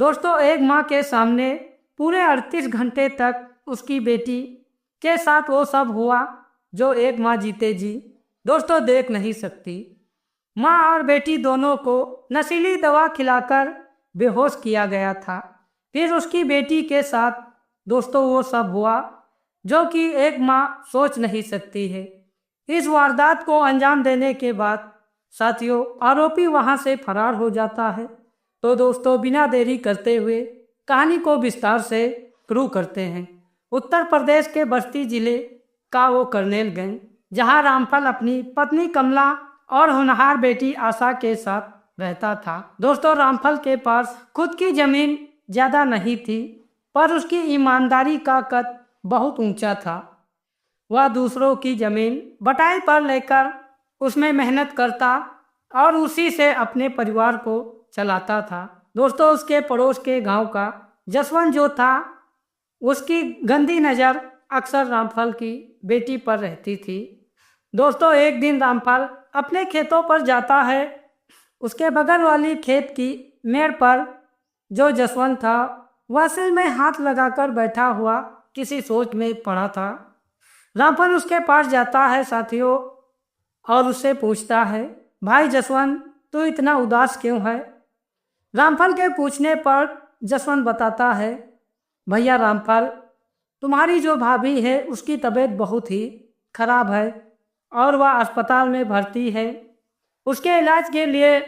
दोस्तों, एक माँ के सामने पूरे 38 घंटे तक उसकी बेटी के साथ वो सब हुआ जो एक माँ जीते जी दोस्तों देख नहीं सकती। माँ और बेटी दोनों को नशीली दवा खिलाकर बेहोश किया गया था। फिर उसकी बेटी के साथ दोस्तों वो सब हुआ जो कि एक माँ सोच नहीं सकती है। इस वारदात को अंजाम देने के बाद साथियों आरोपी वहां से फरार हो जाता है। तो दोस्तों बिना देरी करते हुए कहानी को विस्तार से शुरू करते हैं। उत्तर प्रदेश के बस्ती जिले का वो कर्नेलगंज, जहां रामफल अपनी पत्नी कमला और होनहार बेटी आशा के साथ रहता था। दोस्तों, रामफल के पास खुद की जमीन ज़्यादा नहीं थी, पर उसकी ईमानदारी का कद बहुत ऊंचा था। वह दूसरों की जमीन बटाई पर लेकर उसमें मेहनत करता और उसी से अपने परिवार को चलाता था। दोस्तों, उसके पड़ोस के गांव का जसवंत जो था, उसकी गंदी नज़र अक्सर रामफल की बेटी पर रहती थी। दोस्तों, एक दिन रामफल अपने खेतों पर जाता है। उसके बगल वाली खेत की मेड़ पर जो जसवंत था वह सिर में हाथ लगाकर बैठा हुआ किसी सोच में पड़ा था। रामफल उसके पास जाता है साथियों और उससे पूछता है, भाई जसवंत, तू इतना उदास क्यों है? रामफल के पूछने पर जसवंत बताता है, भैया रामफल, तुम्हारी जो भाभी है उसकी तबीयत बहुत ही खराब है और वह अस्पताल में भर्ती है। उसके इलाज के लिए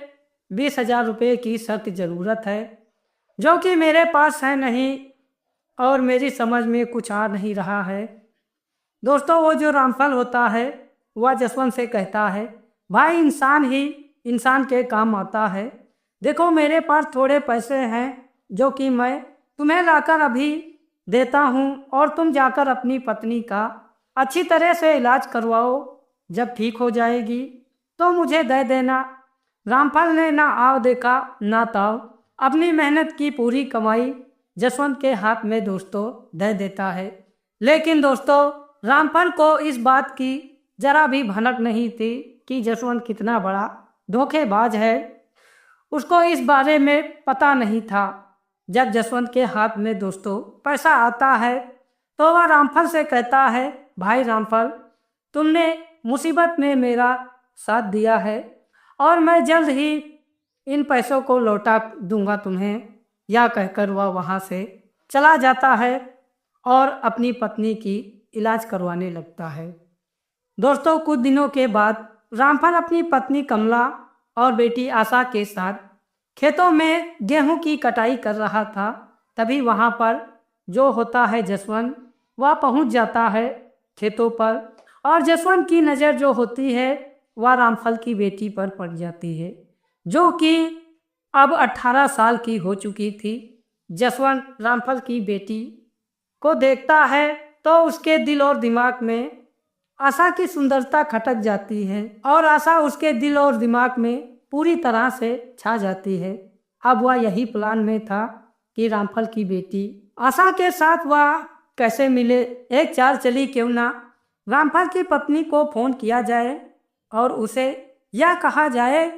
20,000 रुपये की सख्त ज़रूरत है, जो कि मेरे पास है नहीं और मेरी समझ में कुछ आ नहीं रहा है। दोस्तों, वो जो रामफल होता है वह जसवंत से कहता है, भाई इंसान ही इंसान के काम आता है। देखो, मेरे पास थोड़े पैसे हैं जो कि मैं तुम्हें लाकर अभी देता हूँ और तुम जाकर अपनी पत्नी का अच्छी तरह से इलाज करवाओ। जब ठीक हो जाएगी तो मुझे दे देना। रामफल ने ना आव देखा ना ताव, अपनी मेहनत की पूरी कमाई जसवंत के हाथ में दोस्तों दे देता है। लेकिन दोस्तों, रामफल को इस बात की जरा भी भनक नहीं थी कि जसवंत कितना बड़ा धोखेबाज है। उसको इस बारे में पता नहीं था। जब जसवंत के हाथ में दोस्तों पैसा आता है तो वह रामफल से कहता है, भाई रामफल, तुमने मुसीबत में मेरा साथ दिया है और मैं जल्द ही इन पैसों को लौटा दूंगा तुम्हें। या कहकर वह वहाँ से चला जाता है और अपनी पत्नी की इलाज करवाने लगता है। दोस्तों, कुछ दिनों के बाद रामफल अपनी पत्नी कमला और बेटी आशा के साथ खेतों में गेहूं की कटाई कर रहा था। तभी वहां पर जो होता है जसवंत, वह पहुंच जाता है खेतों पर और जसवंत की नज़र जो होती है वह रामफल की बेटी पर पड़ जाती है, जो कि अब 18 साल की हो चुकी थी। जसवंत रामफल की बेटी को देखता है तो उसके दिल और दिमाग में आशा की सुंदरता खटक जाती है और आशा उसके दिल और दिमाग में पूरी तरह से छा जाती है। अब वह यही प्लान में था कि रामफल की बेटी आशा के साथ वह कैसे मिले। एक चाल चली, क्यों ना रामफल की पत्नी को फोन किया जाए और उसे यह कहा जाए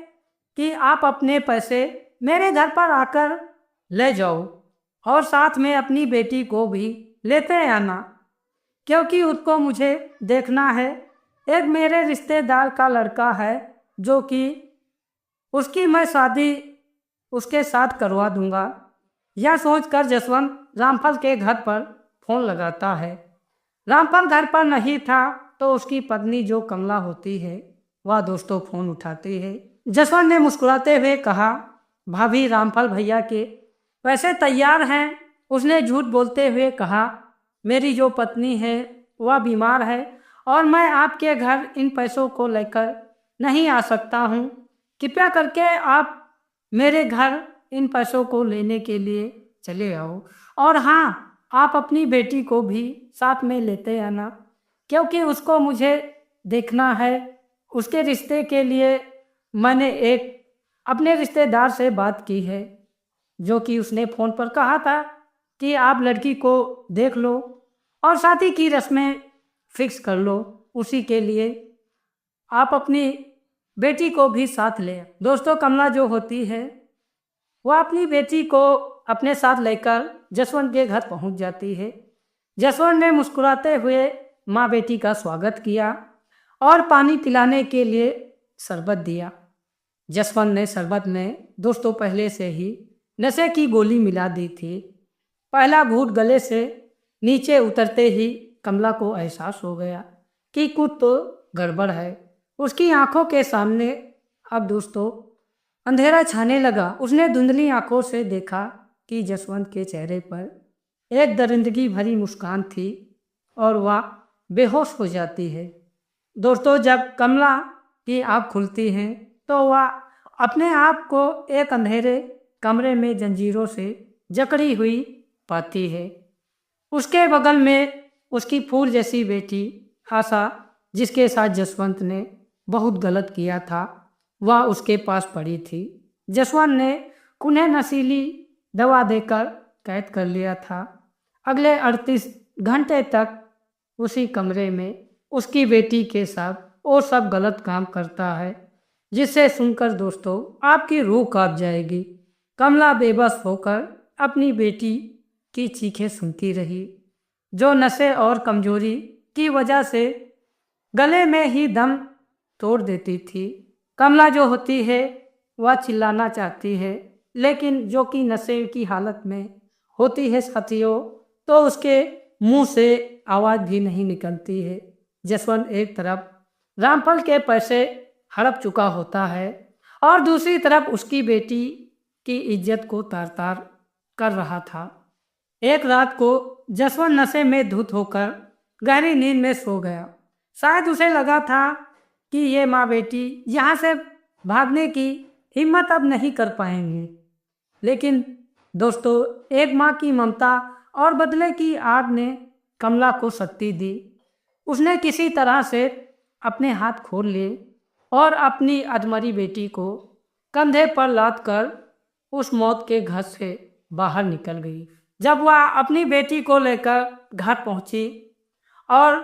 कि आप अपने पैसे मेरे घर पर आकर ले जाओ और साथ में अपनी बेटी को भी लेते आना, क्योंकि उसको मुझे देखना है। एक मेरे रिश्तेदार का लड़का है जो कि उसकी मैं शादी उसके साथ करवा दूंगा। यह सोचकर जसवंत रामफल के घर पर फोन लगाता है। रामफल घर पर नहीं था तो उसकी पत्नी जो कमला होती है वह दोस्तों फोन उठाती है। जसवंत ने मुस्कुराते हुए कहा, भाभी रामफल भैया के पैसे तैयार हैं। उसने झूठ बोलते हुए कहा, मेरी जो पत्नी है वह बीमार है और मैं आपके घर इन पैसों को लेकर नहीं आ सकता हूँ। कृपया करके आप मेरे घर इन पैसों को लेने के लिए चले आओ और हाँ, आप अपनी बेटी को भी साथ में लेते आना, क्योंकि उसको मुझे देखना है। उसके रिश्ते के लिए मैंने एक अपने रिश्तेदार से बात की है, जो कि उसने फ़ोन पर कहा था कि आप लड़की को देख लो और शादी की रस्में फिक्स कर लो। उसी के लिए आप अपनी बेटी को भी साथ लें। दोस्तों, कमला जो होती है वह अपनी बेटी को अपने साथ लेकर जसवंत के घर पहुंच जाती है। जसवंत ने मुस्कुराते हुए माँ बेटी का स्वागत किया और पानी पिलाने के लिए शरबत दिया। जसवंत ने शरबत में दोस्तों पहले से ही नशे की गोली मिला दी थी। पहला घूंट गले से नीचे उतरते ही कमला को एहसास हो गया कि कुछ तो गड़बड़ है। उसकी आंखों के सामने अब दोस्तों अंधेरा छाने लगा। उसने धुंधली आंखों से देखा कि जसवंत के चेहरे पर एक दरिंदगी भरी मुस्कान थी और वह बेहोश हो जाती है। दोस्तों जब कमला की आँख खुलती हैं तो वह अपने आप को एक अंधेरे कमरे में जंजीरों से जकड़ी हुई पाती है। उसके बगल में उसकी फूल जैसी बेटी आशा, जिसके साथ जसवंत ने बहुत गलत किया था, वह उसके पास पड़ी थी। जसवंत ने उन्हें नशीली दवा देकर कैद कर लिया था। अगले 38 घंटे तक उसी कमरे में उसकी बेटी के साथ वो सब गलत काम करता है, जिसे सुनकर दोस्तों आपकी रूह कांप जाएगी। कमला बेबस होकर अपनी बेटी की चीखें सुनती रही, जो नशे और कमजोरी की वजह से गले में ही दम तोड़ देती थी। कमला जो होती है वह चिल्लाना चाहती है, लेकिन जो कि नशे की हालत में होती है साथियों, तो उसके मुंह से आवाज़ भी नहीं निकलती है। जसवंत एक तरफ रामफल के पैसे हड़प चुका होता है और दूसरी तरफ उसकी बेटी की इज्जत को तार तार कर रहा था। एक रात को जसवंत नशे में धुत होकर गहरी नींद में सो गया। शायद उसे लगा था कि ये माँ बेटी यहाँ से भागने की हिम्मत अब नहीं कर पाएंगे, लेकिन दोस्तों एक माँ की ममता और बदले की आग ने कमला को शक्ति दी। उसने किसी तरह से अपने हाथ खोल लिए और अपनी अधमरी बेटी को कंधे पर लाद कर उस मौत के घर से बाहर निकल गई। जब वह अपनी बेटी को लेकर घर पहुंची और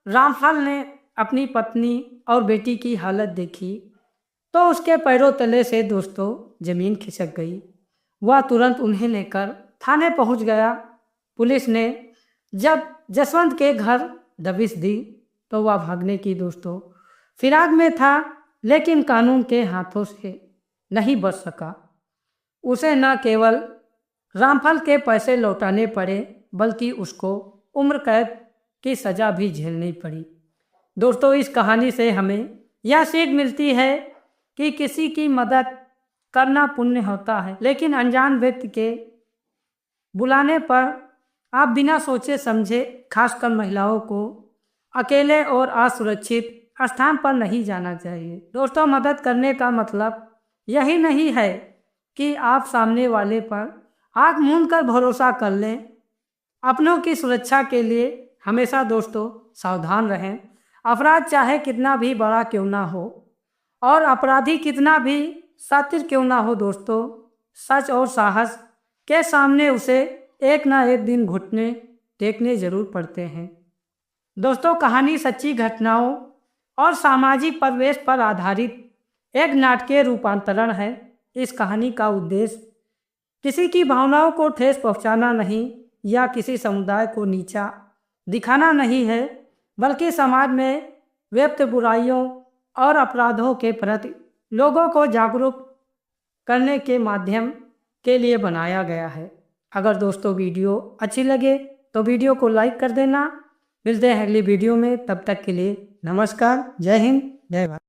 रामफल ने अपनी पत्नी और बेटी की हालत देखी, तो उसके पैरों तले से दोस्तों जमीन खिसक गई। वह तुरंत उन्हें लेकर थाने पहुंच गया। पुलिस ने जब जसवंत के घर दबिश दी तो वह भागने की दोस्तों फिराक में था, लेकिन कानून के हाथों से नहीं बच सका। उसे न केवल रामफल के पैसे लौटाने पड़े, बल्कि उसको उम्र कैद की सज़ा भी झेलनी पड़ी। दोस्तों इस कहानी से हमें यह सीख मिलती है कि किसी की मदद करना पुण्य होता है, लेकिन अनजान व्यक्ति के बुलाने पर आप बिना सोचे समझे, खासकर महिलाओं को अकेले और असुरक्षित स्थान पर नहीं जाना चाहिए। दोस्तों मदद करने का मतलब यही नहीं है कि आप सामने वाले पर आँख मूंद कर भरोसा कर लें। अपनों की सुरक्षा के लिए हमेशा दोस्तों सावधान रहें। अपराध चाहे कितना भी बड़ा क्यों ना हो और अपराधी कितना भी शातिर क्यों ना हो, दोस्तों सच और साहस के सामने उसे एक ना एक दिन घुटने टेकने जरूर पड़ते हैं। दोस्तों कहानी सच्ची घटनाओं और सामाजिक परिवेश पर आधारित एक नाटकीय रूपांतरण है। इस कहानी का उद्देश्य किसी की भावनाओं को ठेस पहुंचाना नहीं या किसी समुदाय को नीचा दिखाना नहीं है, बल्कि समाज में व्यक्त बुराइयों और अपराधों के प्रति लोगों को जागरूक करने के माध्यम के लिए बनाया गया है। अगर दोस्तों वीडियो अच्छी लगे तो वीडियो को लाइक कर देना। मिलते हैं अगली वीडियो में, तब तक के लिए नमस्कार। जय हिंद, जय भारत।